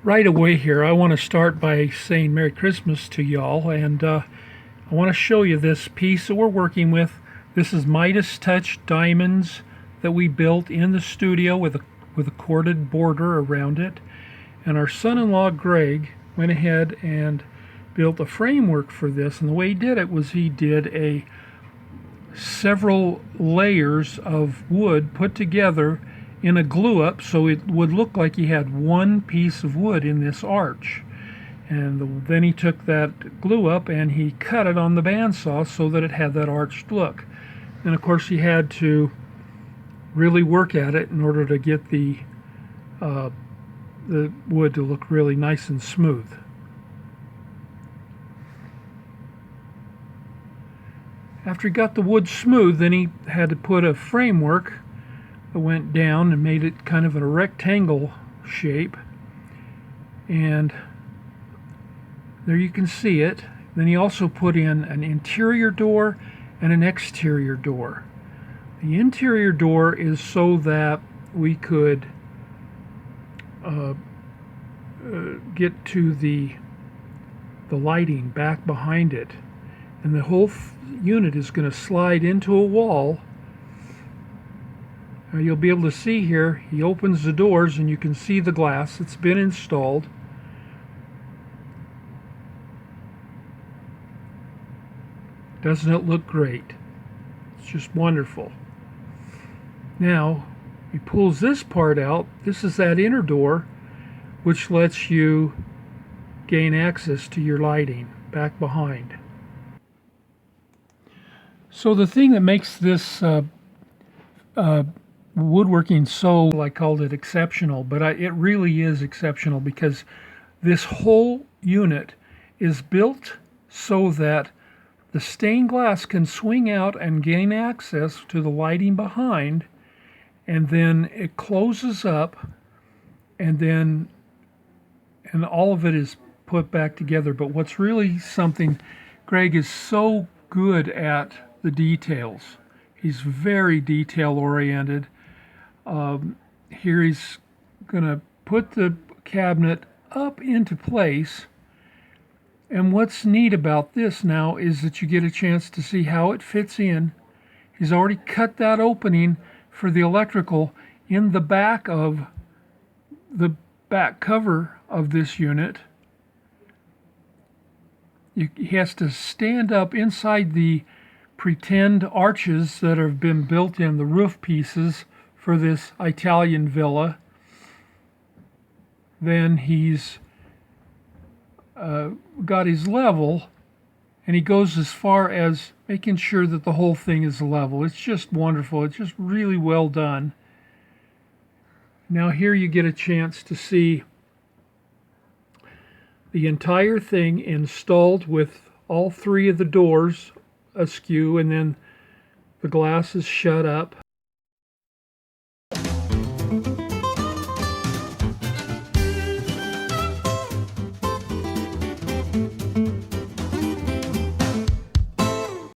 Right away here, I want to start by saying Merry Christmas to y'all, and I want to show you this piece that we're working with. This is Midas Touch diamonds that we built in the studio with a corded border around it. And our son-in-law Greg went ahead and built a framework for this, and the way he did it was he did a several layers of wood put together in a glue up so it would look like he had one piece of wood in this arch. And then he took that glue up and he cut it on the bandsaw so that it had that arched look. And of course he had to really work at it in order to get the wood to look really nice and smooth. After he got the wood smooth, then he had to put a framework that went down and made it kind of a rectangle shape. And there you can see it. Then he also put in an interior door and an exterior door. The interior door is so that we could get to the lighting back behind it. And the whole unit is going to slide into a wall. Now you'll be able to see here, he opens the doors and you can see the glass that's been installed. Doesn't it look great? It's just wonderful. Now he pulls this part out. This is that inner door which lets you gain access to your lighting back behind. So the thing that makes this woodworking so, I called it exceptional, but it really is exceptional because this whole unit is built so that the stained glass can swing out and gain access to the lighting behind, and then it closes up, and all of it is put back together. But what's really something, Greg is so good at the details. He's very detail oriented. Here he's going to put the cabinet up into place, and what's neat about this now is that you get a chance to see how it fits in. He's already cut that opening for the electrical in the back of the back cover of this unit. He has to stand up inside the pretend arches that have been built in the roof pieces for this Italian villa. Then he's got his level, and he goes as far as making sure that the whole thing is level. It's just wonderful. It's just really well done. Now here you get a chance to see the entire thing installed with all three of the doors askew, and then the glass is shut up.